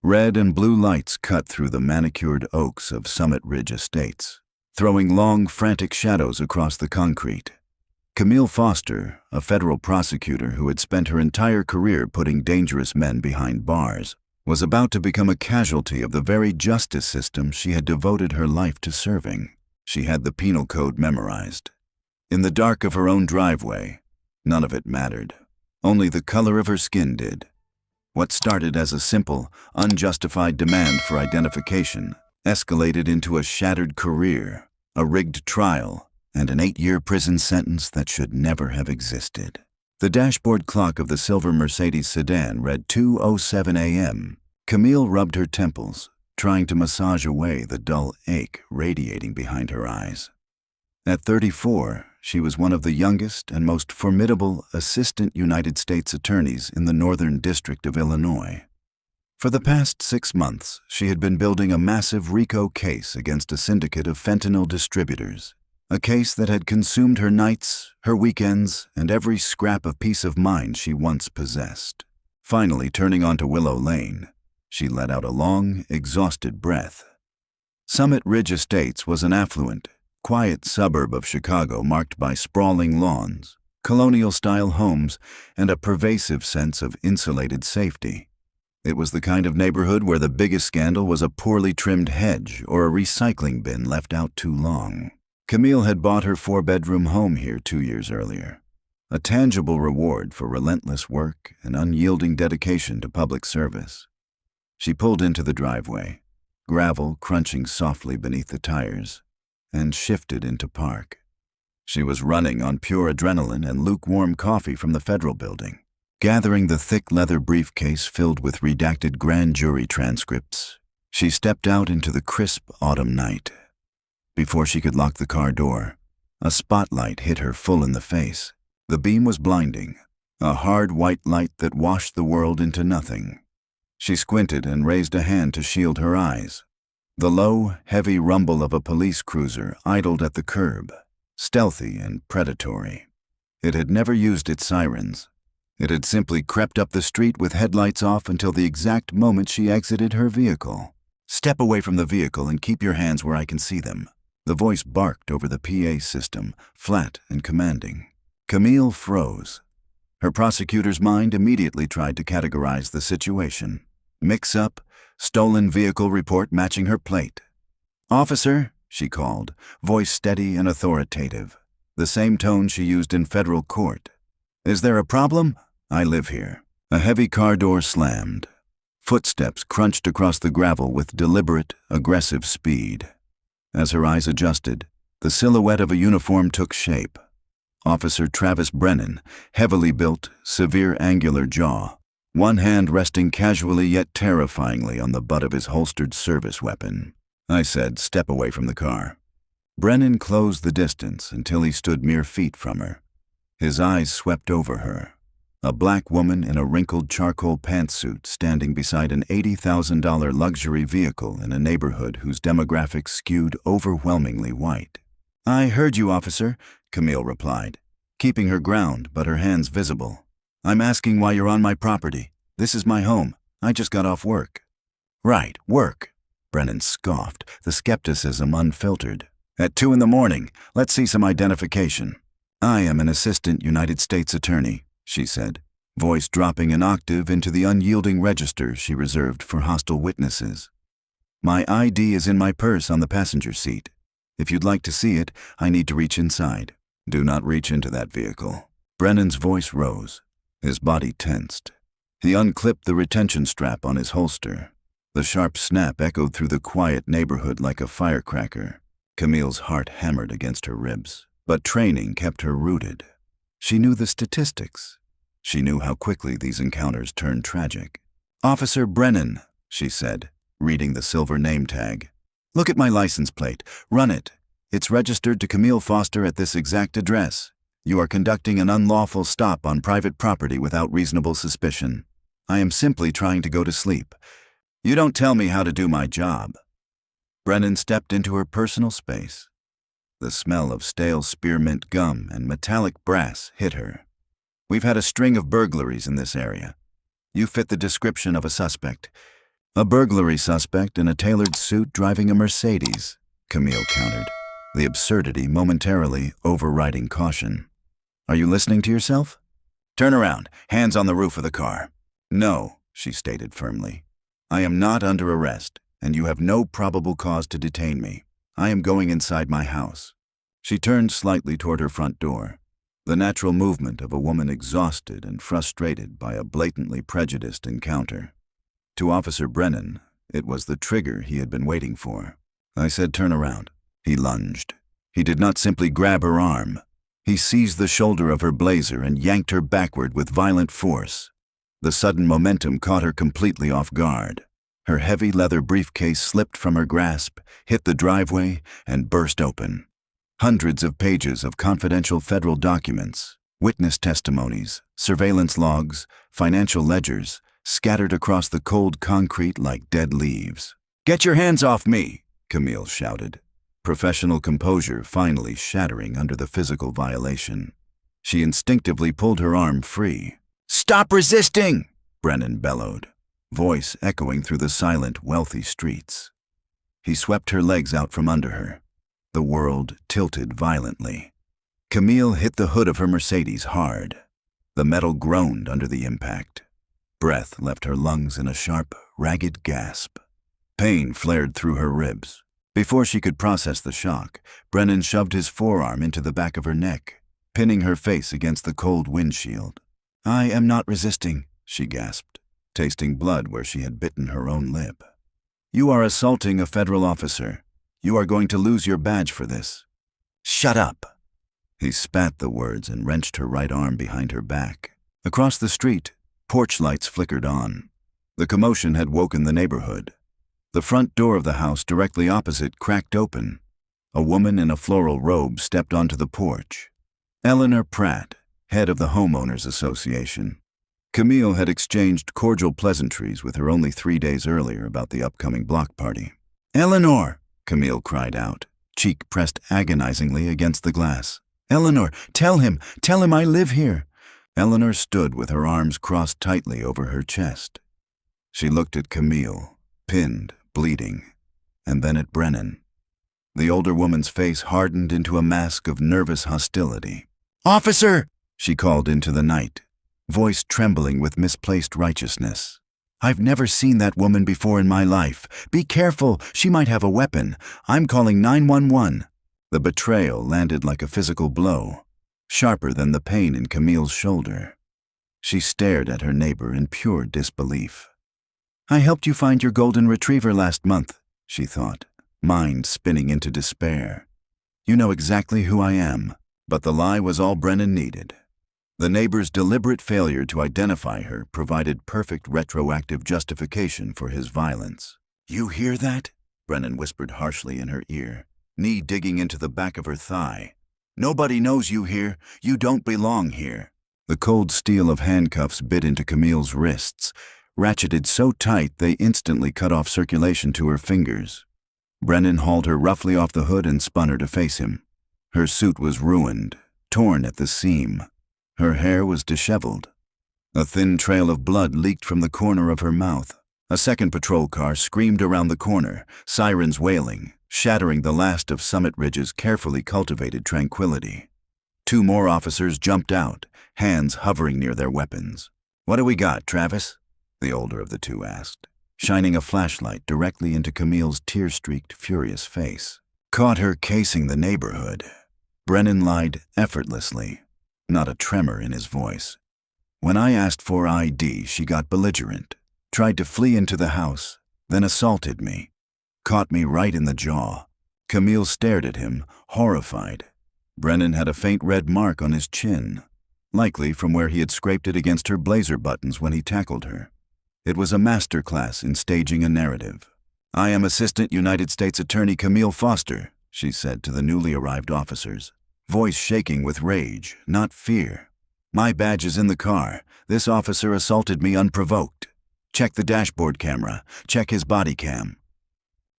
Red and blue lights cut through the manicured oaks of Summit Ridge Estates, throwing long, frantic shadows across the concrete. Camille Foster, a federal prosecutor who had spent her entire career putting dangerous men behind bars, was about to become a casualty of the very justice system she had devoted her life to serving. She had the penal code memorized. In the dark of her own driveway, none of it mattered. Only the color of her skin did. What started as a simple, unjustified demand for identification escalated into a shattered career, a rigged trial, and an 8-year prison sentence that should never have existed. The dashboard clock of the silver Mercedes sedan read 2:07 a.m. Camille rubbed her temples, trying to massage away the dull ache radiating behind her eyes. At 34, she was one of the youngest and most formidable assistant United States attorneys in the Northern District of Illinois. For the past 6 months, she had been building a massive RICO case against a syndicate of fentanyl distributors, a case that had consumed her nights, her weekends, and every scrap of peace of mind she once possessed. Finally turning onto Willow Lane, she let out a long, exhausted breath. Summit Ridge Estates was an affluent, quiet suburb of Chicago marked by sprawling lawns, colonial-style homes, and a pervasive sense of insulated safety. It was the kind of neighborhood where the biggest scandal was a poorly trimmed hedge or a recycling bin left out too long. Camille had bought her 4-bedroom home here 2 years earlier, a tangible reward for relentless work and unyielding dedication to public service. She pulled into the driveway, gravel crunching softly beneath the tires, and shifted into park. She was running on pure adrenaline and lukewarm coffee from the federal building, gathering the thick leather briefcase filled with redacted grand jury transcripts. She stepped out into the crisp autumn night. Before she could lock the car door, a spotlight hit her full in the face. The beam was blinding, a hard white light that washed the world into nothing. She squinted and raised a hand to shield her eyes. The low, heavy rumble of a police cruiser idled at the curb, stealthy and predatory. It had never used its sirens. It had simply crept up the street with headlights off until the exact moment she exited her vehicle. "Step away from the vehicle and keep your hands where I can see them." The voice barked over the PA system, flat and commanding. Camille froze. Her prosecutor's mind immediately tried to categorize the situation. Mix-up, stolen vehicle report matching her plate. "Officer," she called, voice steady and authoritative, the same tone she used in federal court. "Is there a problem? I live here." A heavy car door slammed. Footsteps crunched across the gravel with deliberate, aggressive speed. As her eyes adjusted, the silhouette of a uniform took shape. Officer Travis Brennan, heavily built, severe angular jaw, one hand resting casually yet terrifyingly on the butt of his holstered service weapon. I said, "Step away from the car." Brennan closed the distance until he stood mere feet from her. His eyes swept over her. A black woman in a wrinkled charcoal pantsuit standing beside an $80,000 luxury vehicle in a neighborhood whose demographics skewed overwhelmingly white. "I heard you, officer," Camille replied, keeping her ground but her hands visible. "I'm asking why you're on my property. This is my home. I just got off work." "Right, work," Brennan scoffed, the skepticism unfiltered. "At 2 in the morning, let's see some identification." "I am an assistant United States attorney," she said, voice dropping an octave into the unyielding register she reserved for hostile witnesses. "My ID is in my purse on the passenger seat. If you'd like to see it, I need to reach inside." "Do not reach into that vehicle." Brennan's voice rose. His body tensed. He unclipped the retention strap on his holster. The sharp snap echoed through the quiet neighborhood like a firecracker. Camille's heart hammered against her ribs, but training kept her rooted. She knew the statistics. She knew how quickly these encounters turned tragic. "Officer Brennan," she said, reading the silver name tag. "Look at my license plate. Run it. It's registered to Camille Foster at this exact address. You are conducting an unlawful stop on private property without reasonable suspicion. I am simply trying to go to sleep. You don't tell me how to do my job." Brennan stepped into her personal space. The smell of stale spearmint gum and metallic brass hit her. "We've had a string of burglaries in this area. You fit the description of a suspect. A burglary suspect in a tailored suit driving a Mercedes, Camille countered, the absurdity momentarily overriding caution. Are you listening to yourself? Turn around, hands on the roof of the car. No, she stated firmly. I am not under arrest, and you have no probable cause to detain me. I am going inside my house. She turned slightly toward her front door, the natural movement of a woman exhausted and frustrated by a blatantly prejudiced encounter. To Officer Brennan, it was the trigger he had been waiting for. I said turn around. He lunged. He did not simply grab her arm. He seized the shoulder of her blazer and yanked her backward with violent force. The sudden momentum caught her completely off guard. Her heavy leather briefcase slipped from her grasp, hit the driveway, and burst open. Hundreds of pages of confidential federal documents, witness testimonies, surveillance logs, financial ledgers, scattered across the cold concrete like dead leaves. Get your hands off me, Camille shouted, professional composure finally shattering under the physical violation. She instinctively pulled her arm free. Stop resisting, Brennan bellowed, voice echoing through the silent, wealthy streets. He swept her legs out from under her. The world tilted violently. Camille hit the hood of her Mercedes hard. The metal groaned under the impact. Breath left her lungs in a sharp, ragged gasp. Pain flared through her ribs. Before she could process the shock, Brennan shoved his forearm into the back of her neck, pinning her face against the cold windshield. I am not resisting, she gasped, tasting blood where she had bitten her own lip. You are assaulting a federal officer. You are going to lose your badge for this. Shut up. He spat the words and wrenched her right arm behind her back. Across the street, porch lights flickered on. The commotion had woken the neighborhood. The front door of the house directly opposite cracked open. A woman in a floral robe stepped onto the porch. Eleanor Pratt, head of the Homeowners Association. Camille had exchanged cordial pleasantries with her only 3 days earlier about the upcoming block party. Eleanor, Camille cried out, cheek pressed agonizingly against the glass. Eleanor, tell him I live here. Eleanor stood with her arms crossed tightly over her chest. She looked at Camille, pinned, bleeding, and then at Brennan. The older woman's face hardened into a mask of nervous hostility. Officer, she called into the night, voice trembling with misplaced righteousness. I've never seen that woman before in my life. Be careful, she might have a weapon. I'm calling 911. The betrayal landed like a physical blow, sharper than the pain in Camille's shoulder. She stared at her neighbor in pure disbelief. I helped you find your golden retriever last month, she thought, mind spinning into despair. You know exactly who I am. But the lie was all Brennan needed. The neighbor's deliberate failure to identify her provided perfect retroactive justification for his violence. You hear that? Brennan whispered harshly in her ear, knee digging into the back of her thigh. Nobody knows you here. You don't belong here. The cold steel of handcuffs bit into Camille's wrists, ratcheted so tight they instantly cut off circulation to her fingers. Brennan hauled her roughly off the hood and spun her to face him. Her suit was ruined, torn at the seam. Her hair was disheveled. A thin trail of blood leaked from the corner of her mouth. A second patrol car screamed around the corner, sirens wailing, shattering the last of Summit Ridge's carefully cultivated tranquility. 2 more officers jumped out, hands hovering near their weapons. What do we got, Travis? The older of the two asked, shining a flashlight directly into Camille's tear-streaked, furious face. Caught her casing the neighborhood. Brennan lied effortlessly, not a tremor in his voice. When I asked for ID, she got belligerent, tried to flee into the house, then assaulted me. Caught me right in the jaw. Camille stared at him, horrified. Brennan had a faint red mark on his chin, likely from where he had scraped it against her blazer buttons when he tackled her. It was a masterclass in staging a narrative. I am Assistant United States Attorney Camille Foster, she said to the newly arrived officers, voice shaking with rage, not fear. My badge is in the car. This officer assaulted me unprovoked. Check the dashboard camera. Check his body cam.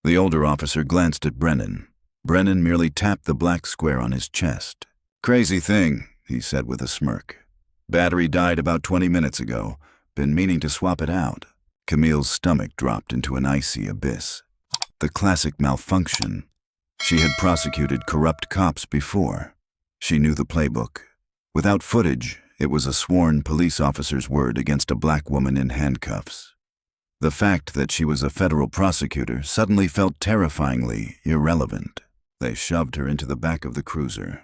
The older officer glanced at Brennan. Brennan merely tapped the black square on his chest. Crazy thing, he said with a smirk. Battery died about 20 minutes ago. Been meaning to swap it out. Camille's stomach dropped into an icy abyss. The classic malfunction. She had prosecuted corrupt cops before. She knew the playbook. Without footage, it was a sworn police officer's word against a black woman in handcuffs. The fact that she was a federal prosecutor suddenly felt terrifyingly irrelevant. They shoved her into the back of the cruiser.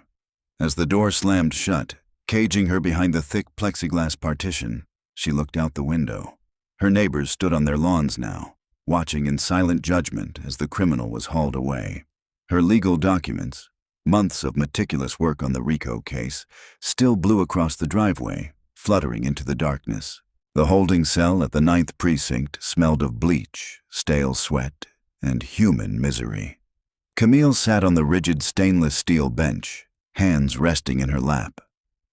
As the door slammed shut, caging her behind the thick plexiglass partition, she looked out the window. Her neighbors stood on their lawns now, watching in silent judgment as the criminal was hauled away. Her legal documents, months of meticulous work on the RICO case, still blew across the driveway, fluttering into the darkness. The holding cell at the 9th Precinct smelled of bleach, stale sweat, and human misery. Camille sat on the rigid stainless steel bench, hands resting in her lap.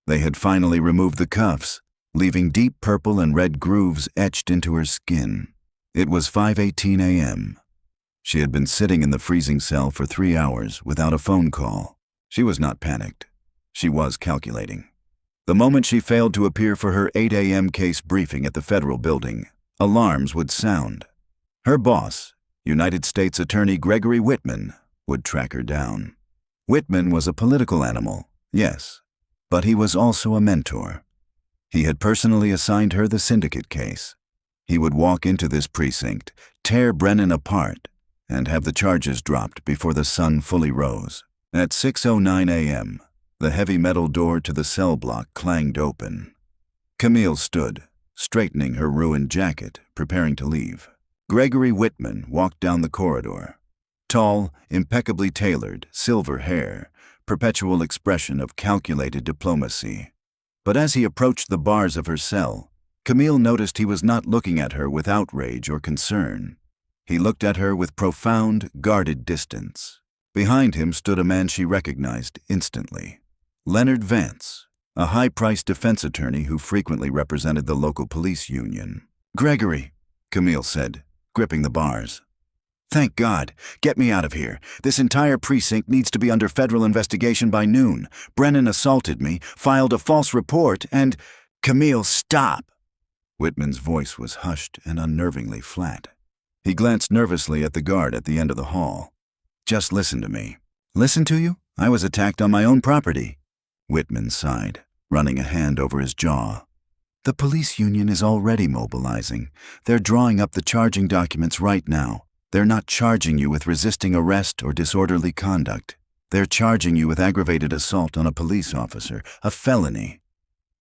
They had finally removed the cuffs, leaving deep purple and red grooves etched into her skin. It was 5:18 a.m. She had been sitting in the freezing cell for 3 hours without a phone call. She was not panicked. She was calculating. The moment she failed to appear for her 8 a.m. case briefing at the federal building, alarms would sound. Her boss, United States Attorney Gregory Whitman, would track her down. Whitman was a political animal, yes, but he was also a mentor. He had personally assigned her the syndicate case. He would walk into this precinct, tear Brennan apart, and have the charges dropped before the sun fully rose. At 6:09 a.m., the heavy metal door to the cell block clanged open. Camille stood, straightening her ruined jacket, preparing to leave. Gregory Whitman walked down the corridor. Tall, impeccably tailored, silver hair, perpetual expression of calculated diplomacy. But as he approached the bars of her cell, Camille noticed he was not looking at her with outrage or concern. He looked at her with profound, guarded distance. Behind him stood a man she recognized instantly. Leonard Vance, a high-priced defense attorney who frequently represented the local police union. "Gregory," Camille said, gripping the bars. "Thank God. Get me out of here. This entire precinct needs to be under federal investigation by noon. Brennan assaulted me, filed a false report, and—" "Camille, stop!" Whitman's voice was hushed and unnervingly flat. He glanced nervously at the guard at the end of the hall. "Just listen to me." "Listen to you? I was attacked on my own property." Whitman sighed, running a hand over his jaw. "The police union is already mobilizing. They're drawing up the charging documents right now. They're not charging you with resisting arrest or disorderly conduct. They're charging you with aggravated assault on a police officer, a felony."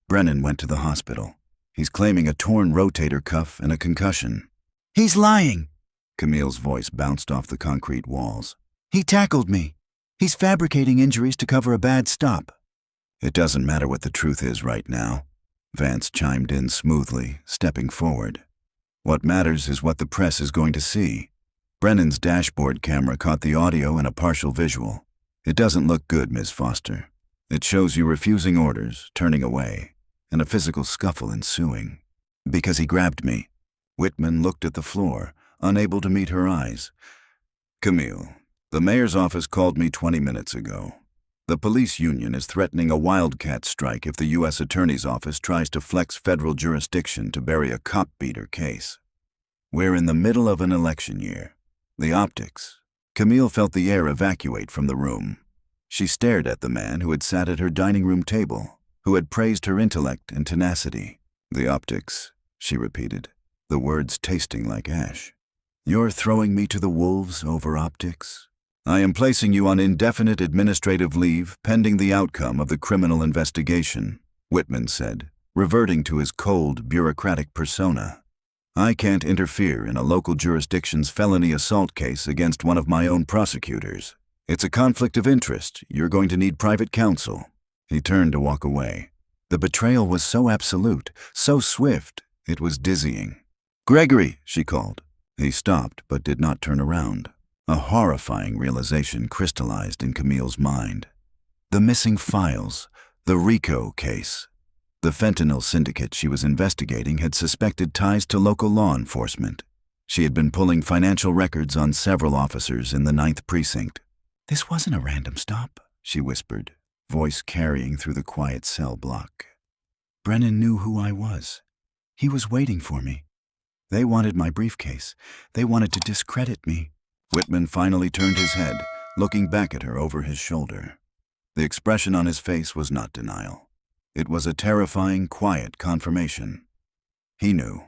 Brennan went to the hospital. "He's claiming a torn rotator cuff and a concussion." "He's lying!" Camille's voice bounced off the concrete walls. "He tackled me. He's fabricating injuries to cover a bad stop." "It doesn't matter what the truth is right now," Vance chimed in smoothly, stepping forward. "What matters is what the press is going to see." Brennan's dashboard camera caught the audio and a partial visual. "It doesn't look good, Ms. Foster. It shows you refusing orders, turning away, and a physical scuffle ensuing." "Because he grabbed me." Whitman looked at the floor, unable to meet her eyes. "Camille, the mayor's office called me 20 minutes ago. The police union is threatening a wildcat strike if the U.S. Attorney's Office tries to flex federal jurisdiction to bury a cop-beater case. We're in the middle of an election year. The optics." Camille felt the air evacuate from the room. She stared at the man who had sat at her dining room table, who had praised her intellect and tenacity. "The optics," she repeated, the words tasting like ash. "You're throwing me to the wolves over optics? I am placing you on indefinite administrative leave pending the outcome of the criminal investigation," Whitman said, reverting to his cold, bureaucratic persona. "I can't interfere in a local jurisdiction's felony assault case against one of my own prosecutors. It's a conflict of interest. You're going to need private counsel." He turned to walk away. The betrayal was so absolute, so swift, it was dizzying. "Gregory," she called. He stopped but did not turn around. A horrifying realization crystallized in Camille's mind. The missing files, the RICO case. The fentanyl syndicate she was investigating had suspected ties to local law enforcement. She had been pulling financial records on several officers in the 9th Precinct. "This wasn't a random stop," she whispered, voice carrying through the quiet cell block. "Brennan knew who I was. He was waiting for me. They wanted my briefcase. They wanted to discredit me. Whitman finally turned his head, looking back at her over his shoulder. The expression on his face was not denial. It was a terrifying, quiet confirmation. He knew,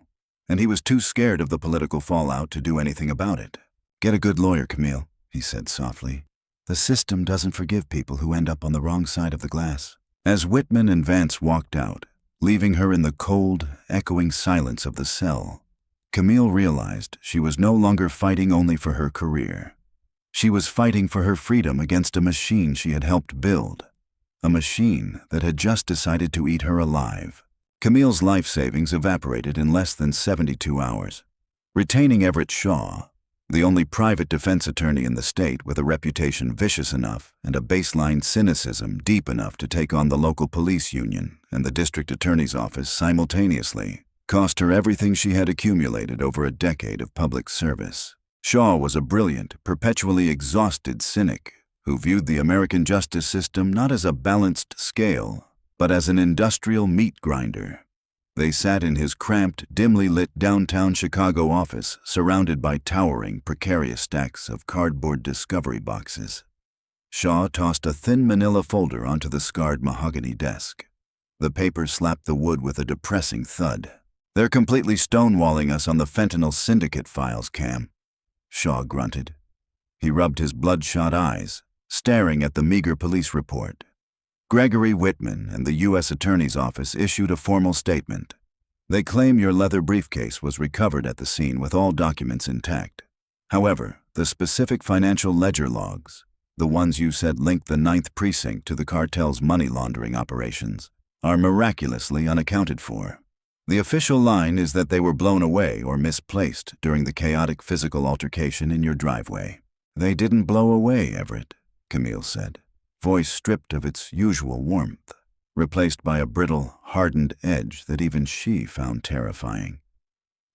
and he was too scared of the political fallout to do anything about it. "Get a good lawyer, Camille," he said softly. "The system doesn't forgive people who end up on the wrong side of the glass." As Whitman and Vance walked out, leaving her in the cold, echoing silence of the cell, Camille realized she was no longer fighting only for her career. She was fighting for her freedom against a machine she had helped build, a machine that had just decided to eat her alive. Camille's life savings evaporated in less than 72 hours. Retaining Everett Shaw, the only private defense attorney in the state with a reputation vicious enough and a baseline cynicism deep enough to take on the local police union and the district attorney's office simultaneously, cost her everything she had accumulated over a decade of public service. Shaw was a brilliant, perpetually exhausted cynic who viewed the American justice system not as a balanced scale, but as an industrial meat grinder. They sat in his cramped, dimly lit downtown Chicago office, surrounded by towering, precarious stacks of cardboard discovery boxes. Shaw tossed a thin manila folder onto the scarred mahogany desk. The paper slapped the wood with a depressing thud. "They're completely stonewalling us on the fentanyl syndicate files, Cam," Shaw grunted. He rubbed his bloodshot eyes, staring at the meager police report. Gregory Whitman and the U.S. Attorney's Office issued a formal statement. "They claim your leather briefcase was recovered at the scene with all documents intact. However, the specific financial ledger logs, the ones you said linked the 9th Precinct to the cartel's money laundering operations, are miraculously unaccounted for. The official line is that they were blown away or misplaced during the chaotic physical altercation in your driveway." "They didn't blow away, Everett," Camille said, voice stripped of its usual warmth, replaced by a brittle, hardened edge that even she found terrifying.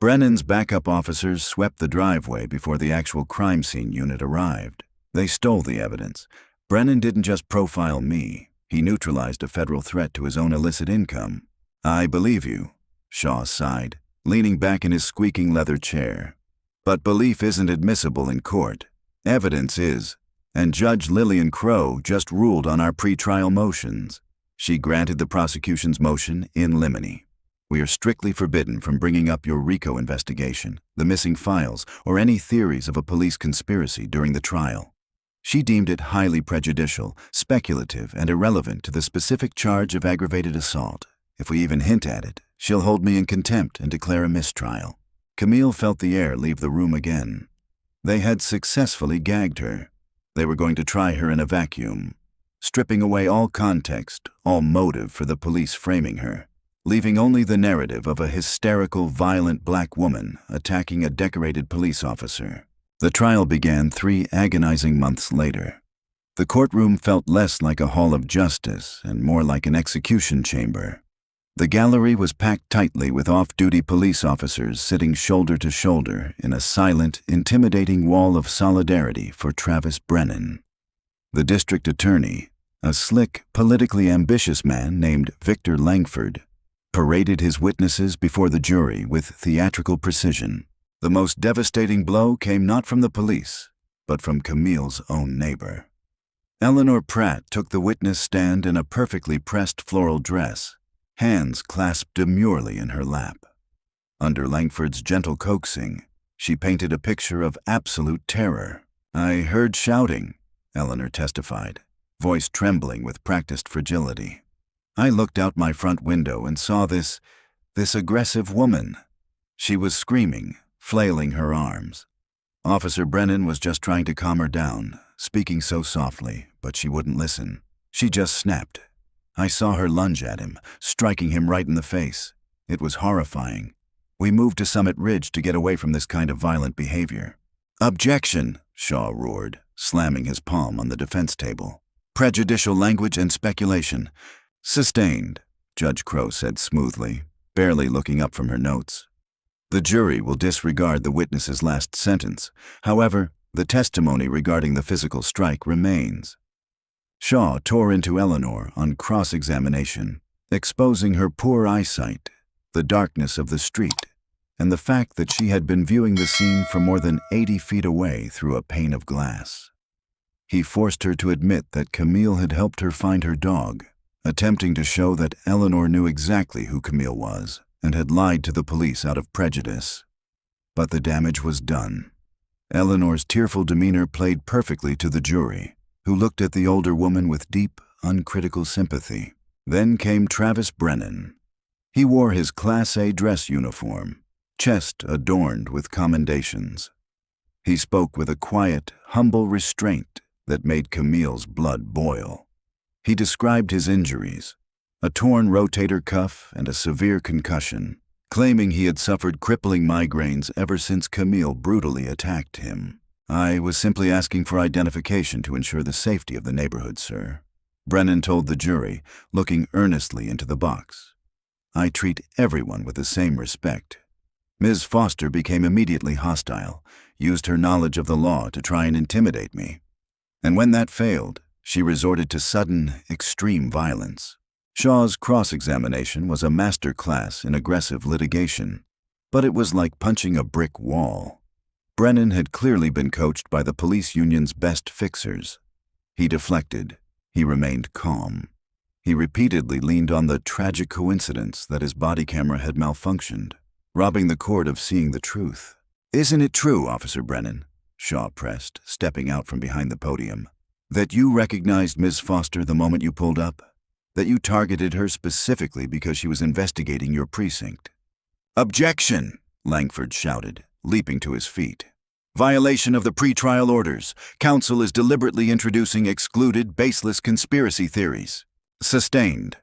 "Brennan's backup officers swept the driveway before the actual crime scene unit arrived. They stole the evidence. Brennan didn't just profile me, he neutralized a federal threat to his own illicit income." "I believe you," Shaw sighed, leaning back in his squeaking leather chair. "But belief isn't admissible in court. Evidence is. And Judge Lillian Crow just ruled on our pretrial motions. She granted the prosecution's motion in limine. We are strictly forbidden from bringing up your RICO investigation, the missing files, or any theories of a police conspiracy during the trial. She deemed it highly prejudicial, speculative, and irrelevant to the specific charge of aggravated assault. If we even hint at it, she'll hold me in contempt and declare a mistrial." Camille felt the air leave the room again. They had successfully gagged her. They were going to try her in a vacuum, stripping away all context, all motive for the police framing her, leaving only the narrative of a hysterical, violent black woman attacking a decorated police officer. The trial began 3 agonizing months later. The courtroom felt less like a hall of justice and more like an execution chamber. The gallery was packed tightly with off-duty police officers sitting shoulder to shoulder in a silent, intimidating wall of solidarity for Travis Brennan. The district attorney, a slick, politically ambitious man named Victor Langford, paraded his witnesses before the jury with theatrical precision. The most devastating blow came not from the police, but from Camille's own neighbor. Eleanor Pratt took the witness stand in a perfectly pressed floral dress, hands clasped demurely in her lap. Under Langford's gentle coaxing, she painted a picture of absolute terror. "I heard shouting," Eleanor testified, voice trembling with practiced fragility. "I looked out my front window and saw this aggressive woman. She was screaming, flailing her arms. Officer Brennan was just trying to calm her down, speaking so softly, but she wouldn't listen. She just snapped. I saw her lunge at him, striking him right in the face. It was horrifying. We moved to Summit Ridge to get away from this kind of violent behavior." "Objection," Shaw roared, slamming his palm on the defense table. "Prejudicial language and speculation." "Sustained," Judge Crow said smoothly, barely looking up from her notes. "The jury will disregard the witness's last sentence. However, the testimony regarding the physical strike remains." Shaw tore into Eleanor on cross-examination, exposing her poor eyesight, the darkness of the street, and the fact that she had been viewing the scene from more than 80 feet away through a pane of glass. He forced her to admit that Camille had helped her find her dog, attempting to show that Eleanor knew exactly who Camille was and had lied to the police out of prejudice. But the damage was done. Eleanor's tearful demeanor played perfectly to the jury, who looked at the older woman with deep, uncritical sympathy. Then came Travis Brennan. He wore his Class A dress uniform, chest adorned with commendations. He spoke with a quiet, humble restraint that made Camille's blood boil. He described his injuries, a torn rotator cuff and a severe concussion, claiming he had suffered crippling migraines ever since Camille brutally attacked him. "I was simply asking for identification to ensure the safety of the neighborhood, sir," Brennan told the jury, looking earnestly into the box. "I treat everyone with the same respect." Ms. Foster became immediately hostile, used her knowledge of the law to try and intimidate me. And when that failed, she resorted to sudden, extreme violence. Shaw's cross-examination was a master class in aggressive litigation, but it was like punching a brick wall. Brennan had clearly been coached by the police union's best fixers. He deflected. He remained calm. He repeatedly leaned on the tragic coincidence that his body camera had malfunctioned, robbing the court of seeing the truth. "Isn't it true, Officer Brennan," Shaw pressed, stepping out from behind the podium, "that you recognized Ms. Foster the moment you pulled up? That you targeted her specifically because she was investigating your precinct?" "Objection!" Langford shouted, leaping to his feet. "Violation of the pretrial orders. Counsel is deliberately introducing excluded, baseless conspiracy theories." "Sustained."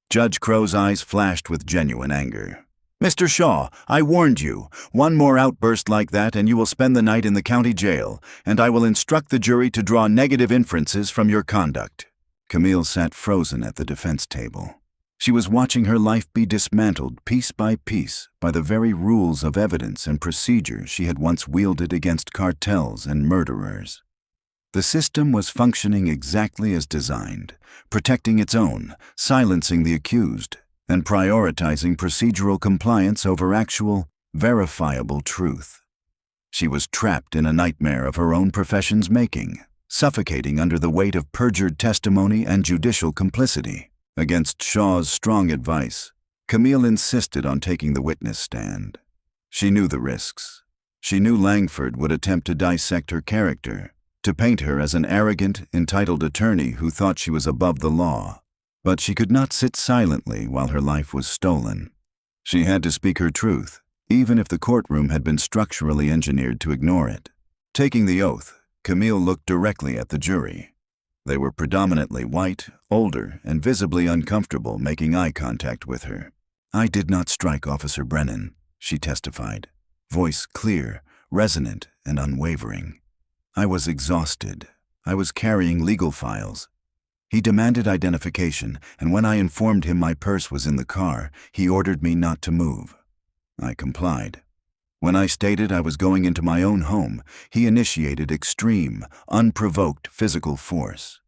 Judge Crow's eyes flashed with genuine anger. "Mr. Shaw, I warned you. One more outburst like that and you will spend the night in the county jail, and I will instruct the jury to draw negative inferences from your conduct." Camille sat frozen at the defense table. She was watching her life be dismantled piece by piece by the very rules of evidence and procedure she had once wielded against cartels and murderers. The system was functioning exactly as designed, protecting its own, silencing the accused, and prioritizing procedural compliance over actual, verifiable truth. She was trapped in a nightmare of her own profession's making, suffocating under the weight of perjured testimony and judicial complicity. Against Shaw's strong advice, Camille insisted on taking the witness stand. She knew the risks. She knew Langford would attempt to dissect her character, to paint her as an arrogant, entitled attorney who thought she was above the law. But she could not sit silently while her life was stolen. She had to speak her truth, even if the courtroom had been structurally engineered to ignore it. Taking the oath, Camille looked directly at the jury. They were predominantly white, older, and visibly uncomfortable making eye contact with her. "I did not strike Officer Brennan," she testified, voice clear, resonant, and unwavering. "I was exhausted. I was carrying legal files. He demanded identification, and when I informed him my purse was in the car, he ordered me not to move. I complied. When I stated I was going into my own home, he initiated extreme, unprovoked physical force.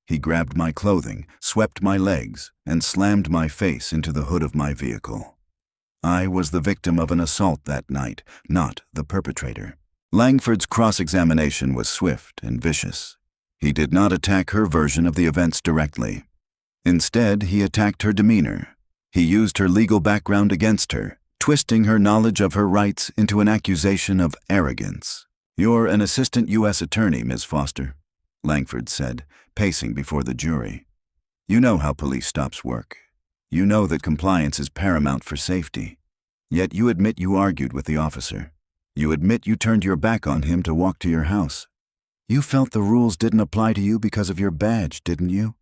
He grabbed my clothing, swept my legs, and slammed my face into the hood of my vehicle. I was the victim of an assault that night, not the perpetrator." Langford's cross-examination was swift and vicious. He did not attack her version of the events directly. Instead, he attacked her demeanor. He used her legal background against her, twisting her knowledge of her rights into an accusation of arrogance. "You're an assistant U.S. attorney, Ms. Foster," Langford said, pacing before the jury. "You know how police stops work. You know that compliance is paramount for safety. Yet you admit you argued with the officer. You admit you turned your back on him to walk to your house. You felt the rules didn't apply to you because of your badge, didn't you?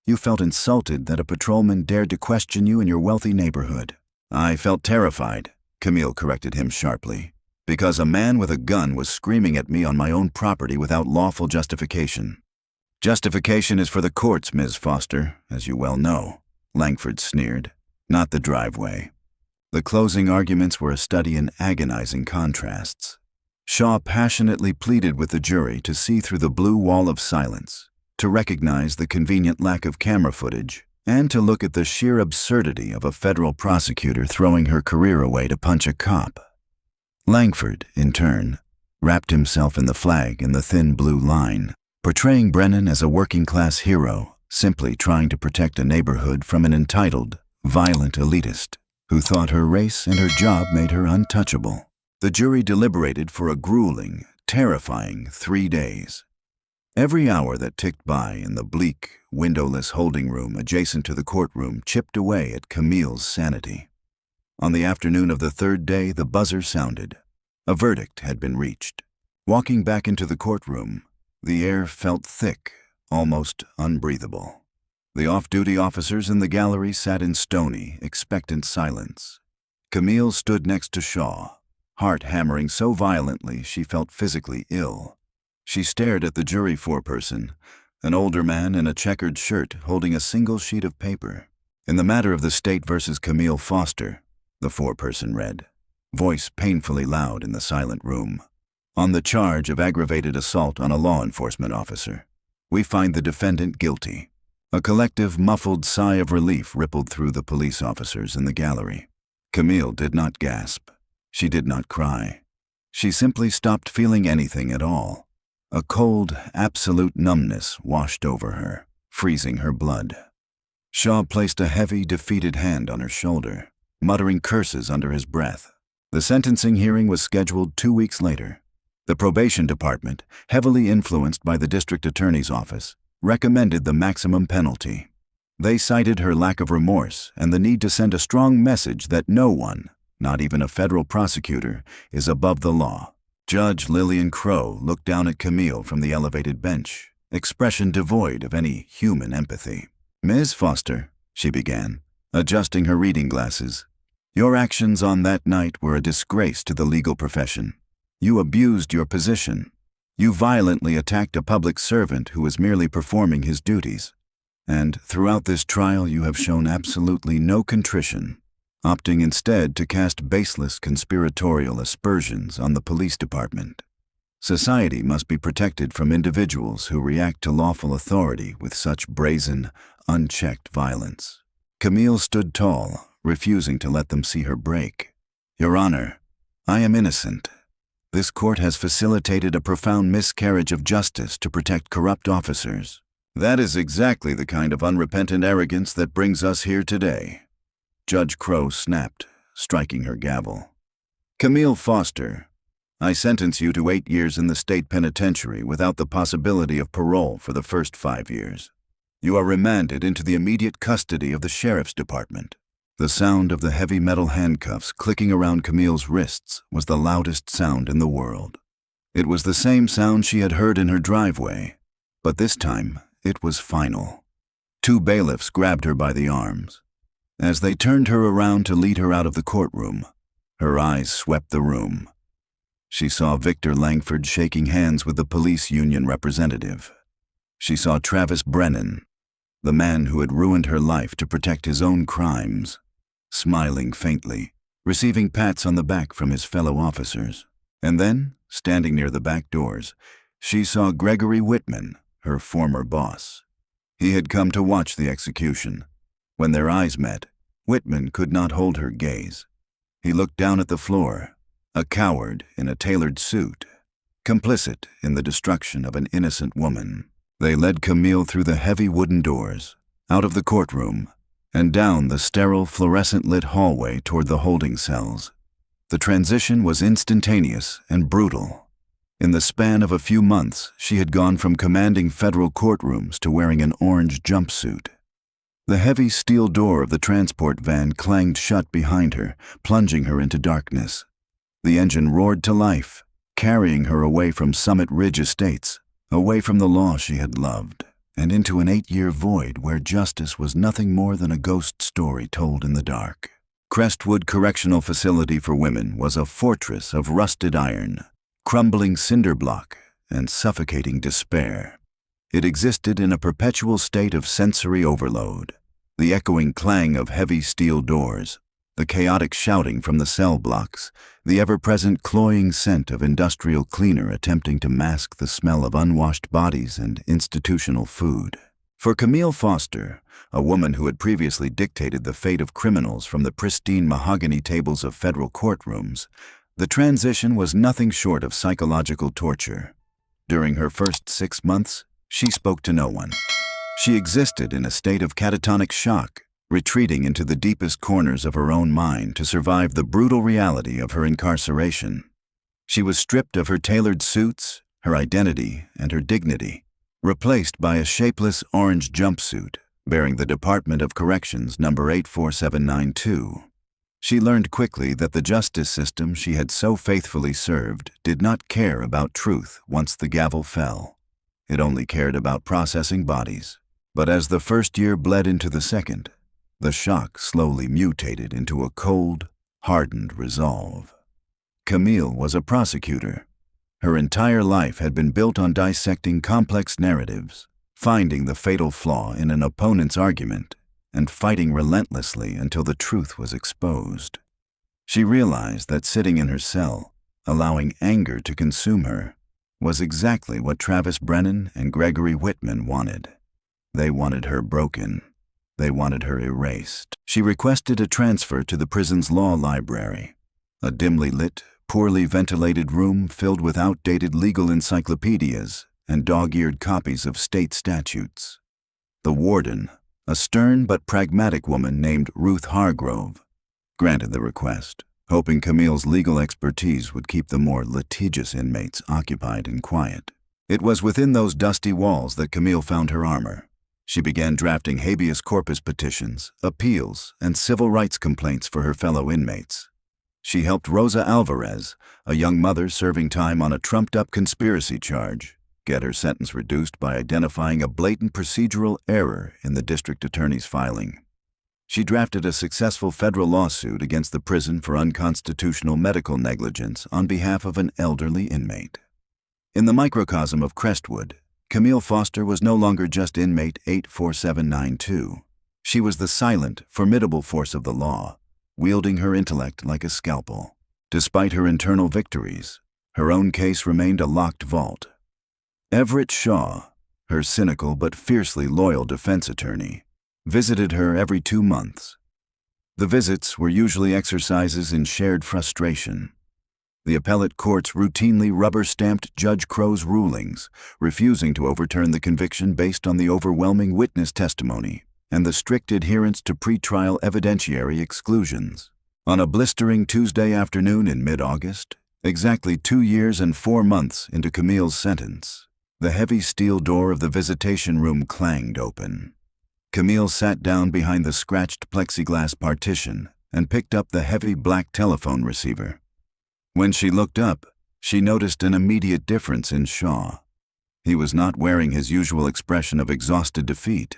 You felt insulted that a patrolman dared to question you in your wealthy neighborhood." "I felt terrified," Camille corrected him sharply, "because a man with a gun was screaming at me on my own property without lawful justification." "Justification is for the courts, Ms. Foster, as you well know," Langford sneered, "not the driveway." The closing arguments were a study in agonizing contrasts. Shaw passionately pleaded with the jury to see through the blue wall of silence, to recognize the convenient lack of camera footage, and to look at the sheer absurdity of a federal prosecutor throwing her career away to punch a cop. Langford, in turn, wrapped himself in the flag and the thin blue line, portraying Brennan as a working-class hero, simply trying to protect a neighborhood from an entitled, violent elitist who thought her race and her job made her untouchable. The jury deliberated for a grueling, terrifying 3 days. Every hour that ticked by in the bleak, windowless holding room adjacent to the courtroom chipped away at Camille's sanity. On the afternoon of the 3rd day, the buzzer sounded. A verdict had been reached. Walking back into the courtroom, the air felt thick, almost unbreathable. The off-duty officers in the gallery sat in stony, expectant silence. Camille stood next to Shaw, heart hammering so violently she felt physically ill. She stared at the jury foreperson, an older man in a checkered shirt holding a single sheet of paper. In the matter of the state versus Camille Foster, the foreperson read, voice painfully loud in the silent room. On the charge of aggravated assault on a law enforcement officer, we find the defendant guilty. A collective, muffled sigh of relief rippled through the police officers in the gallery. Camille did not gasp. She did not cry. She simply stopped feeling anything at all. A cold, absolute numbness washed over her, freezing her blood. Shaw placed a heavy, defeated hand on her shoulder, muttering curses under his breath. The sentencing hearing was scheduled 2 weeks later. The probation department, heavily influenced by the district attorney's office, recommended the maximum penalty. They cited her lack of remorse and the need to send a strong message that no one, not even a federal prosecutor, is above the law. Judge Lillian Crow looked down at Camille from the elevated bench, expression devoid of any human empathy. "Ms. Foster," she began, adjusting her reading glasses, "your actions on that night were a disgrace to the legal profession. You abused your position. You violently attacked a public servant who was merely performing his duties. And throughout this trial you have shown absolutely no contrition, opting instead to cast baseless conspiratorial aspersions on the police department. Society must be protected from individuals who react to lawful authority with such brazen, unchecked violence." Camille stood tall, refusing to let them see her break. "Your Honor, I am innocent. This court has facilitated a profound miscarriage of justice to protect corrupt officers. That is exactly the kind of unrepentant arrogance that brings us here today." Judge Crow snapped, striking her gavel. "Camille Foster, I sentence you to 8 years in the state penitentiary without the possibility of parole for the first 5 years. You are remanded into the immediate custody of the sheriff's department." The sound of the heavy metal handcuffs clicking around Camille's wrists was the loudest sound in the world. It was the same sound she had heard in her driveway, but this time it was final. 2 bailiffs grabbed her by the arms. As they turned her around to lead her out of the courtroom, her eyes swept the room. She saw Victor Langford shaking hands with the police union representative. She saw Travis Brennan, the man who had ruined her life to protect his own crimes, smiling faintly, receiving pats on the back from his fellow officers. And then, standing near the back doors, she saw Gregory Whitman, her former boss. He had come to watch the execution. When their eyes met, Whitman could not hold her gaze. He looked down at the floor, a coward in a tailored suit, complicit in the destruction of an innocent woman. They led Camille through the heavy wooden doors, out of the courtroom, and down the sterile, fluorescent-lit hallway toward the holding cells. The transition was instantaneous and brutal. In the span of a few months, she had gone from commanding federal courtrooms to wearing an orange jumpsuit. The heavy steel door of the transport van clanged shut behind her, plunging her into darkness. The engine roared to life, carrying her away from Summit Ridge Estates, away from the law she had loved, and into an 8-year void where justice was nothing more than a ghost story told in the dark. Crestwood Correctional Facility for Women was a fortress of rusted iron, crumbling cinder block, and suffocating despair. It existed in a perpetual state of sensory overload. The echoing clang of heavy steel doors, the chaotic shouting from the cell blocks, the ever-present cloying scent of industrial cleaner attempting to mask the smell of unwashed bodies and institutional food. For Camille Foster, a woman who had previously dictated the fate of criminals from the pristine mahogany tables of federal courtrooms, the transition was nothing short of psychological torture. During her first 6 months, she spoke to no one. She existed in a state of catatonic shock, retreating into the deepest corners of her own mind to survive the brutal reality of her incarceration. She was stripped of her tailored suits, her identity, and her dignity, replaced by a shapeless orange jumpsuit bearing the Department of Corrections number 84792. She learned quickly that the justice system she had so faithfully served did not care about truth once the gavel fell. It only cared about processing bodies. But as the first year bled into the second, the shock slowly mutated into a cold, hardened resolve. Camille was a prosecutor. Her entire life had been built on dissecting complex narratives, finding the fatal flaw in an opponent's argument, and fighting relentlessly until the truth was exposed. She realized that sitting in her cell, allowing anger to consume her, was exactly what Travis Brennan and Gregory Whitman wanted. They wanted her broken. They wanted her erased. She requested a transfer to the prison's law library, a dimly lit, poorly ventilated room filled with outdated legal encyclopedias and dog-eared copies of state statutes. The warden, a stern but pragmatic woman named Ruth Hargrove, granted the request, hoping Camille's legal expertise would keep the more litigious inmates occupied and quiet. It was within those dusty walls that Camille found her armor. She began drafting habeas corpus petitions, appeals, and civil rights complaints for her fellow inmates. She helped Rosa Alvarez, a young mother serving time on a trumped-up conspiracy charge, get her sentence reduced by identifying a blatant procedural error in the district attorney's filing. She drafted a successful federal lawsuit against the prison for unconstitutional medical negligence on behalf of an elderly inmate. In the microcosm of Crestwood, Camille Foster was no longer just inmate 84792. She was the silent, formidable force of the law, wielding her intellect like a scalpel. Despite her internal victories, her own case remained a locked vault. Everett Shaw, her cynical but fiercely loyal defense attorney, visited her every 2 months. The visits were usually exercises in shared frustration. The appellate courts routinely rubber-stamped Judge Crow's rulings, refusing to overturn the conviction based on the overwhelming witness testimony and the strict adherence to pretrial evidentiary exclusions. On a blistering Tuesday afternoon in mid-August, exactly 2 years and 4 months into Camille's sentence, the heavy steel door of the visitation room clanged open. Camille sat down behind the scratched plexiglass partition and picked up the heavy black telephone receiver. When she looked up, she noticed an immediate difference in Shaw. He was not wearing his usual expression of exhausted defeat.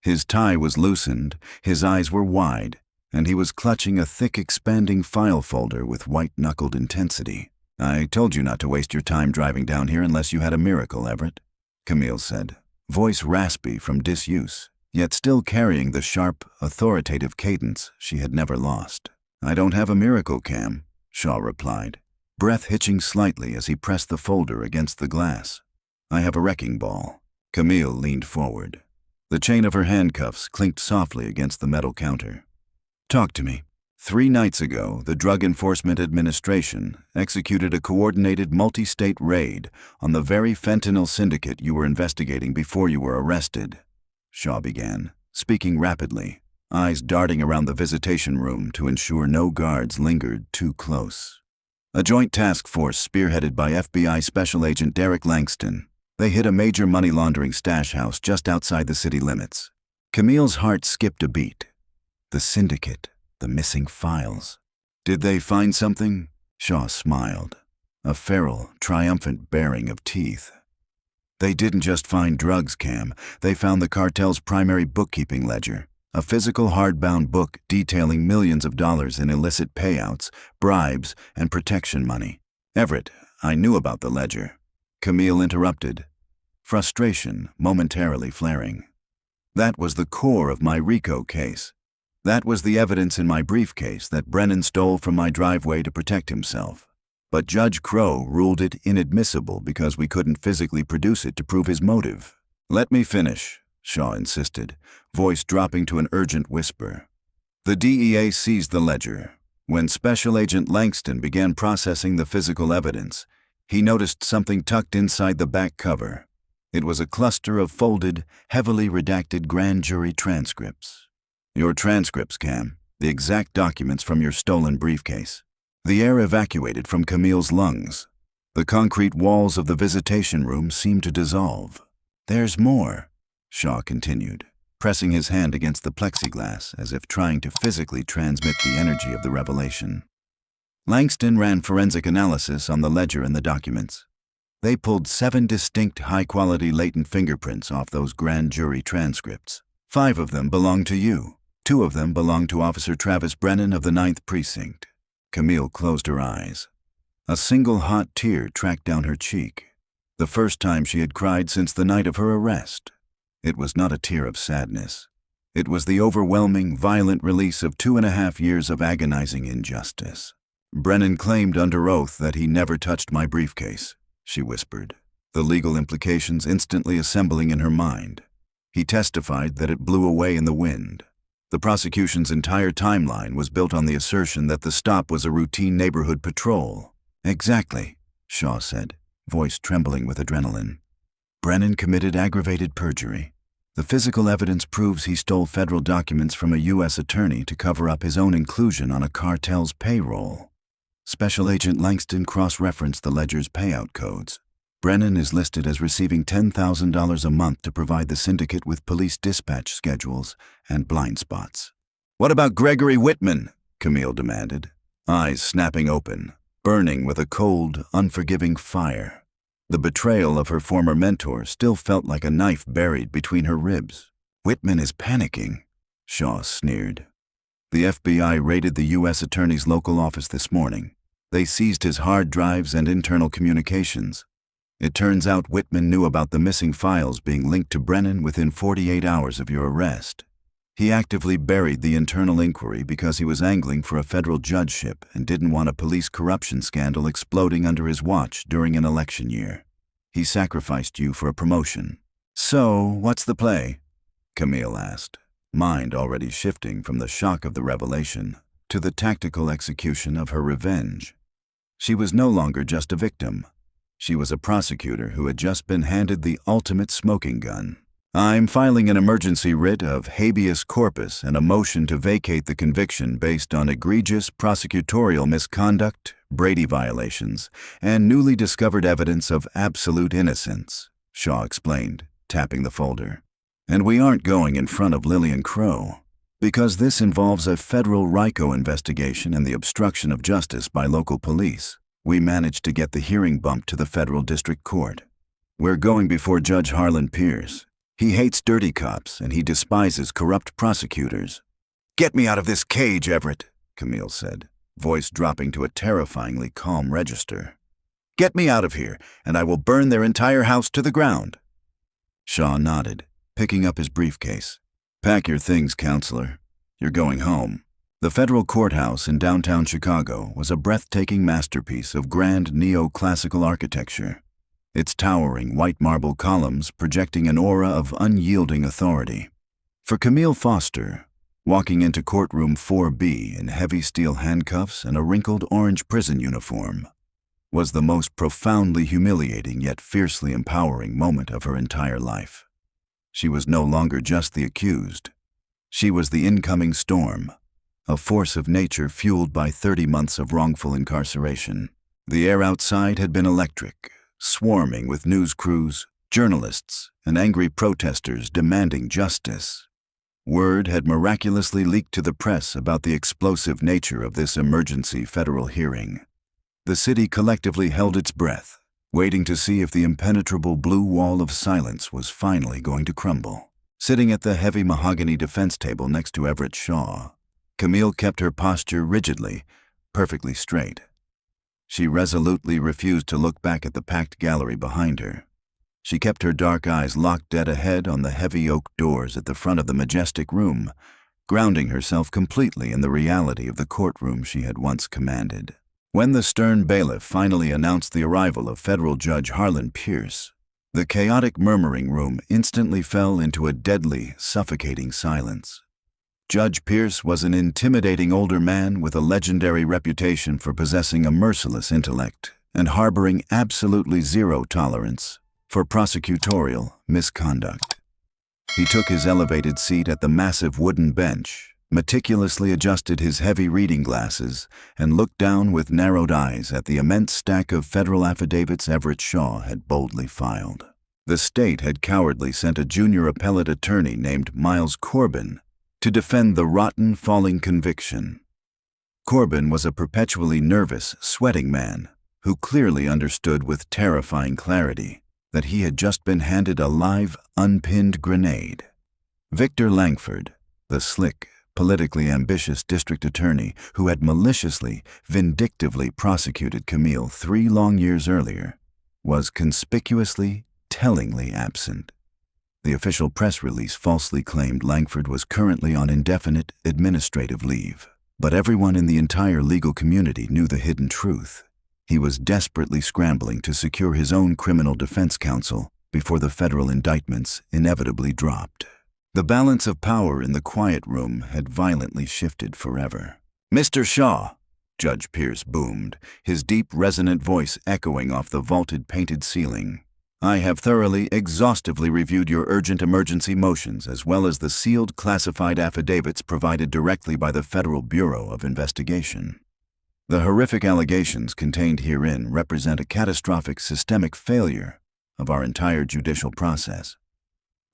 His tie was loosened, his eyes were wide, and he was clutching a thick, expanding file folder with white-knuckled intensity. "I told you not to waste your time driving down here unless you had a miracle, Everett," Camille said, voice raspy from disuse, yet still carrying the sharp, authoritative cadence she had never lost. "I don't have a miracle, Cam," Shaw replied, breath hitching slightly as he pressed the folder against the glass. "I have a wrecking ball." Camille leaned forward. The chain of her handcuffs clinked softly against the metal counter. "Talk to me." 3 nights ago, the Drug Enforcement Administration executed a coordinated multi-state raid on the very fentanyl syndicate you were investigating before you were arrested, Shaw began, speaking rapidly, eyes darting around the visitation room to ensure no guards lingered too close. A joint task force spearheaded by FBI Special Agent Derek Langston. They hit a major money laundering stash house just outside the city limits. Camille's heart skipped a beat. The syndicate, the missing files. "Did they find something?" Shaw smiled, a feral, triumphant baring of teeth. "They didn't just find drugs, Cam. They found the cartel's primary bookkeeping ledger, a physical hardbound book detailing millions of dollars in illicit payouts, bribes, and protection money." "Everett, I knew about the ledger," Camille interrupted, frustration momentarily flaring. "That was the core of my RICO case. That was the evidence in my briefcase that Brennan stole from my driveway to protect himself. But Judge Crow ruled it inadmissible because we couldn't physically produce it to prove his motive." "Let me finish," Shaw insisted, voice dropping to an urgent whisper. The DEA seized the ledger. When Special Agent Langston began processing the physical evidence, he noticed something tucked inside the back cover. It was a cluster of folded, heavily redacted grand jury transcripts. Your transcripts, Cam. The exact documents from your stolen briefcase. The air evacuated from Camille's lungs. The concrete walls of the visitation room seemed to dissolve. There's more, Shaw continued, pressing his hand against the plexiglass as if trying to physically transmit the energy of the revelation. Langston ran forensic analysis on the ledger and the documents. They pulled 7 distinct high-quality latent fingerprints off those grand jury transcripts. 5 of them belonged to you. 2 of them belonged to Officer Travis Brennan of the 9th Precinct. Camille closed her eyes. A single hot tear tracked down her cheek. The first time she had cried since the night of her arrest. It was not a tear of sadness. It was the overwhelming, violent release of 2.5 years of agonizing injustice. Brennan claimed under oath that he never touched my briefcase, she whispered, the legal implications instantly assembling in her mind. He testified that it blew away in the wind. The prosecution's entire timeline was built on the assertion that the stop was a routine neighborhood patrol. Exactly, Shaw said, voice trembling with adrenaline. Brennan committed aggravated perjury. The physical evidence proves he stole federal documents from a U.S. attorney to cover up his own inclusion on a cartel's payroll. Special Agent Langston cross-referenced the ledger's payout codes. Brennan is listed as receiving $10,000 a month to provide the syndicate with police dispatch schedules and blind spots. What about Gregory Whitman? Camille demanded, eyes snapping open, burning with a cold, unforgiving fire. The betrayal of her former mentor still felt like a knife buried between her ribs. Whitman is panicking, Shaw sneered. The FBI raided the U.S. Attorney's local office this morning. They seized his hard drives and internal communications. It turns out Whitman knew about the missing files being linked to Brennan within 48 hours of your arrest. He actively buried the internal inquiry because he was angling for a federal judgeship and didn't want a police corruption scandal exploding under his watch during an election year. He sacrificed you for a promotion. So, what's the play? Camille asked, mind already shifting from the shock of the revelation to the tactical execution of her revenge. She was no longer just a victim. She was a prosecutor who had just been handed the ultimate smoking gun. I'm filing an emergency writ of habeas corpus and a motion to vacate the conviction based on egregious prosecutorial misconduct, Brady violations, and newly discovered evidence of absolute innocence, Shaw explained, tapping the folder. And we aren't going in front of Lillian Crow, because this involves a federal RICO investigation and the obstruction of justice by local police. We managed to get the hearing bumped to the federal district court. We're going before Judge Harlan Pierce. He hates dirty cops and he despises corrupt prosecutors. Get me out of this cage, Everett, Camille said, voice dropping to a terrifyingly calm register. Get me out of here, and I will burn their entire house to the ground. Shaw nodded, picking up his briefcase. Pack your things, counselor. You're going home. The federal courthouse in downtown Chicago was a breathtaking masterpiece of grand neoclassical architecture, its towering white marble columns projecting an aura of unyielding authority. For Camille Foster, walking into courtroom 4B in heavy steel handcuffs and a wrinkled orange prison uniform, was the most profoundly humiliating yet fiercely empowering moment of her entire life. She was no longer just the accused. She was the incoming storm, a force of nature fueled by 30 months of wrongful incarceration. The air outside had been electric, swarming with news crews, journalists, and angry protesters demanding justice. Word had miraculously leaked to the press about the explosive nature of this emergency federal hearing. The city collectively held its breath, waiting to see if the impenetrable blue wall of silence was finally going to crumble. Sitting at the heavy mahogany defense table next to Everett Shaw, Camille kept her posture rigidly, perfectly straight. She resolutely refused to look back at the packed gallery behind her. She kept her dark eyes locked dead ahead on the heavy oak doors at the front of the majestic room, grounding herself completely in the reality of the courtroom she had once commanded. When the stern bailiff finally announced the arrival of federal Judge Harlan Pierce, The chaotic murmuring room instantly fell into a deadly, suffocating silence. Judge Pierce was an intimidating older man with a legendary reputation for possessing a merciless intellect and harboring absolutely zero tolerance for prosecutorial misconduct. He took his elevated seat at the massive wooden bench, meticulously adjusted his heavy reading glasses, and looked down with narrowed eyes at the immense stack of federal affidavits Everett Shaw had boldly filed. The state had cowardly sent a junior appellate attorney named Miles Corbin to defend the rotten, falling conviction. Corbin was a perpetually nervous, sweating man who clearly understood with terrifying clarity that he had just been handed a live, unpinned grenade. Victor Langford, the slick, politically ambitious district attorney who had maliciously, vindictively prosecuted Camille 3 long years earlier, was conspicuously, tellingly absent. The official press release falsely claimed Langford was currently on indefinite administrative leave, but everyone in the entire legal community knew the hidden truth. He was desperately scrambling to secure his own criminal defense counsel before the federal indictments inevitably dropped. The balance of power in the quiet room had violently shifted forever. "Mr. Shaw," Judge Pierce boomed, his deep, resonant voice echoing off the vaulted painted ceiling. "I have thoroughly, exhaustively reviewed your urgent emergency motions as well as the sealed classified affidavits provided directly by the Federal Bureau of Investigation. The horrific allegations contained herein represent a catastrophic systemic failure of our entire judicial process.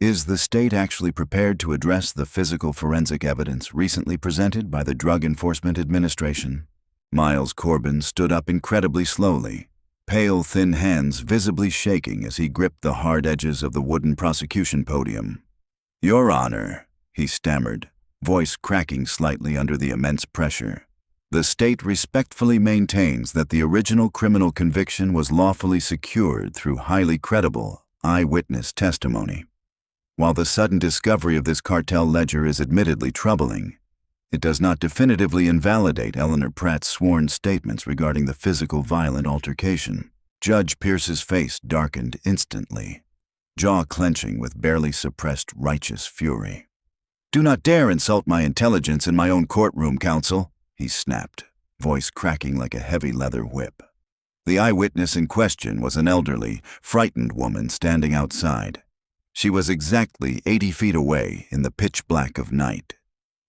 Is the state actually prepared to address the physical forensic evidence recently presented by the Drug Enforcement Administration?" Miles Corbin stood up incredibly slowly, pale, thin hands visibly shaking as he gripped the hard edges of the wooden prosecution podium. "Your Honor," he stammered, voice cracking slightly under the immense pressure, "the state respectfully maintains that the original criminal conviction was lawfully secured through highly credible eyewitness testimony. While the sudden discovery of this cartel ledger is admittedly troubling, it does not definitively invalidate Eleanor Pratt's sworn statements regarding the physical violent altercation." Judge Pierce's face darkened instantly, jaw clenching with barely suppressed righteous fury. "Do not dare insult my intelligence in my own courtroom, counsel," he snapped, voice cracking like a heavy leather whip. The eyewitness in question was an elderly, frightened woman standing outside. She was exactly 80 feet away in the pitch black of night.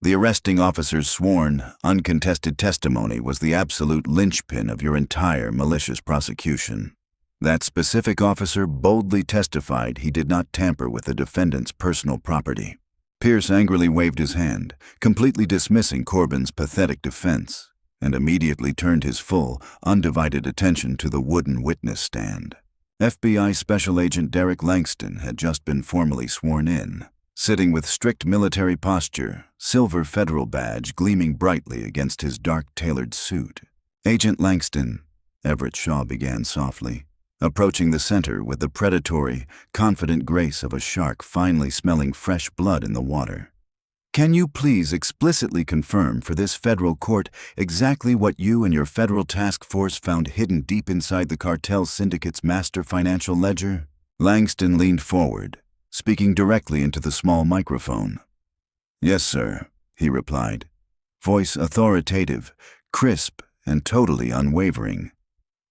The arresting officer's sworn, uncontested testimony was the absolute linchpin of your entire malicious prosecution. That specific officer boldly testified he did not tamper with the defendant's personal property. Pierce angrily waved his hand, completely dismissing Corbin's pathetic defense, and immediately turned his full, undivided attention to the wooden witness stand. FBI Special Agent Derek Langston had just been formally sworn in, sitting with strict military posture, silver federal badge gleaming brightly against his dark-tailored suit. "Agent Langston," Everett Shaw began softly, approaching the center with the predatory, confident grace of a shark finally smelling fresh blood in the water. "Can you please explicitly confirm for this federal court exactly what you and your federal task force found hidden deep inside the cartel syndicate's master financial ledger?" Langston leaned forward, speaking directly into the small microphone. "Yes, sir," he replied, voice authoritative, crisp, and totally unwavering.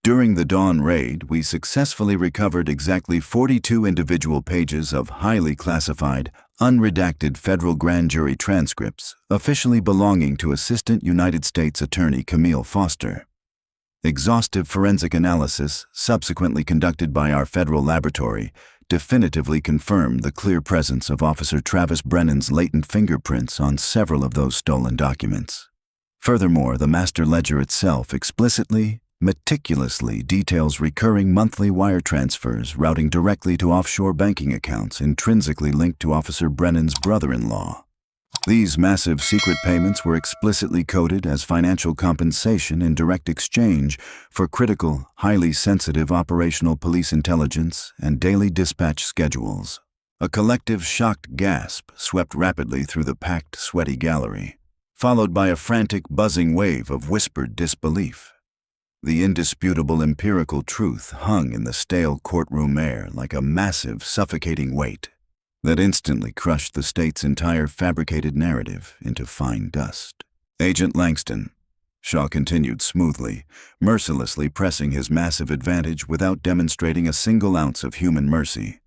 "During the Dawn raid, we successfully recovered exactly 42 individual pages of highly classified, unredacted federal grand jury transcripts officially belonging to Assistant United States Attorney Camille Foster. Exhaustive forensic analysis, subsequently conducted by our federal laboratory, definitively confirmed the clear presence of Officer Travis Brennan's latent fingerprints on several of those stolen documents. Furthermore, the master ledger itself explicitly, meticulously details recurring monthly wire transfers routing directly to offshore banking accounts intrinsically linked to Officer Brennan's brother-in-law. These massive secret payments were explicitly coded as financial compensation in direct exchange for critical, highly sensitive operational police intelligence and daily dispatch schedules. A collective shocked gasp swept rapidly through the packed, sweaty gallery, followed by a frantic, buzzing wave of whispered disbelief. The indisputable empirical truth hung in the stale courtroom air like a massive, suffocating weight that instantly crushed the state's entire fabricated narrative into fine dust. Agent Langston, Shaw continued smoothly, mercilessly pressing his massive advantage without demonstrating a single ounce of human mercy.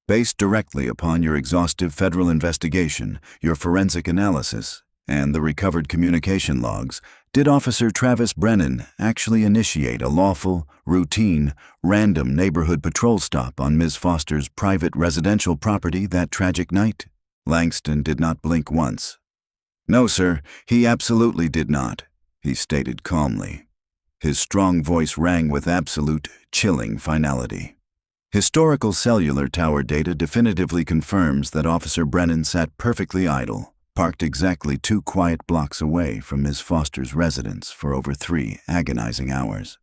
Based directly upon your exhaustive federal investigation, your forensic analysis, and the recovered communication logs, did Officer Travis Brennan actually initiate a lawful, routine, random neighborhood patrol stop on Ms. Foster's private residential property that tragic night? Langston did not blink once. No, sir, he absolutely did not, he stated calmly. His strong voice rang with absolute, chilling finality. Historical cellular tower data definitively confirms that Officer Brennan sat perfectly idle, parked exactly 2 quiet blocks away from Ms. Foster's residence for over 3 agonizing hours.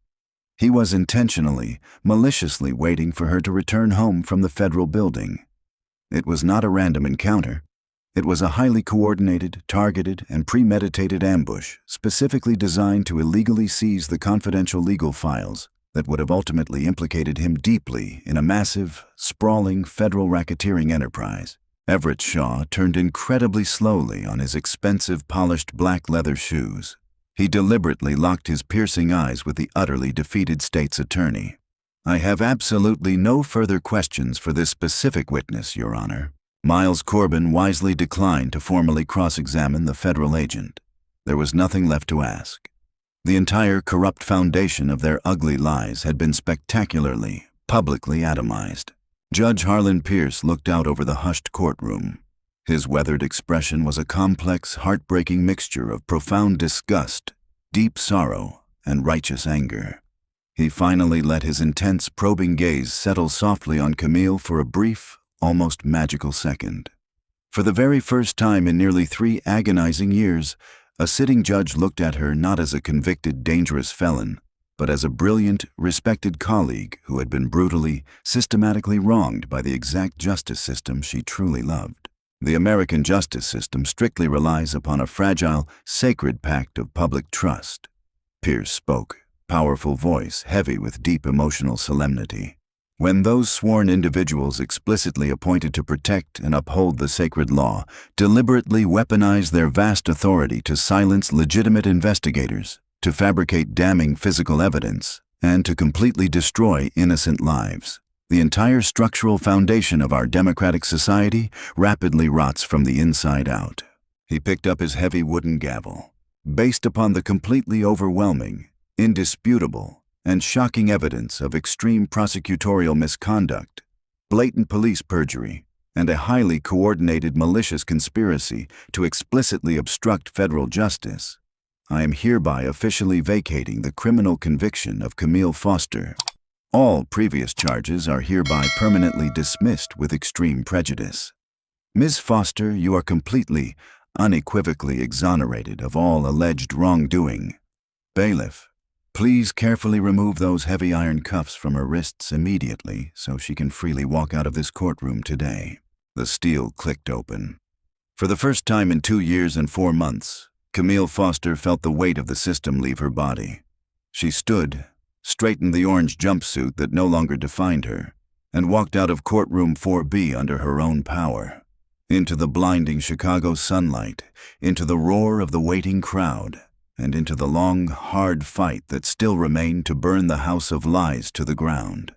He was intentionally, maliciously waiting for her to return home from the federal building. It was not a random encounter. It was a highly coordinated, targeted, and premeditated ambush specifically designed to illegally seize the confidential legal files that would have ultimately implicated him deeply in a massive, sprawling federal racketeering enterprise. Everett Shaw turned incredibly slowly on his expensive polished black leather shoes. He deliberately locked his piercing eyes with the utterly defeated state's attorney. I have absolutely no further questions for this specific witness, Your Honor. Miles Corbin wisely declined to formally cross-examine the federal agent. There was nothing left to ask. The entire corrupt foundation of their ugly lies had been spectacularly, publicly atomized. Judge Harlan Pierce looked out over the hushed courtroom. His weathered expression was a complex, heartbreaking mixture of profound disgust, deep sorrow, and righteous anger. He finally let his intense, probing gaze settle softly on Camille for a brief, almost magical second. For the very first time in nearly 3 agonizing years, a sitting judge looked at her not as a convicted, dangerous felon, but as a brilliant, respected colleague who had been brutally, systematically wronged by the exact justice system she truly loved. The American justice system strictly relies upon a fragile, sacred pact of public trust. Pierce spoke, powerful voice heavy with deep emotional solemnity. When those sworn individuals explicitly appointed to protect and uphold the sacred law deliberately weaponize their vast authority to silence legitimate investigators, to fabricate damning physical evidence, and to completely destroy innocent lives, the entire structural foundation of our democratic society rapidly rots from the inside out. He picked up his heavy wooden gavel. Based upon the completely overwhelming, indisputable, and shocking evidence of extreme prosecutorial misconduct, blatant police perjury, and a highly coordinated malicious conspiracy to explicitly obstruct federal justice, I am hereby officially vacating the criminal conviction of Camille Foster. All previous charges are hereby permanently dismissed with extreme prejudice. Ms. Foster, you are completely, unequivocally exonerated of all alleged wrongdoing. Bailiff, please carefully remove those heavy iron cuffs from her wrists immediately so she can freely walk out of this courtroom today. The steel clicked open. For the first time in 2 years and 4 months, Camille Foster felt the weight of the system leave her body. She stood, straightened the orange jumpsuit that no longer defined her, and walked out of courtroom 4B under her own power. Into the blinding Chicago sunlight, into the roar of the waiting crowd, and into the long, hard fight that still remained to burn the house of lies to the ground.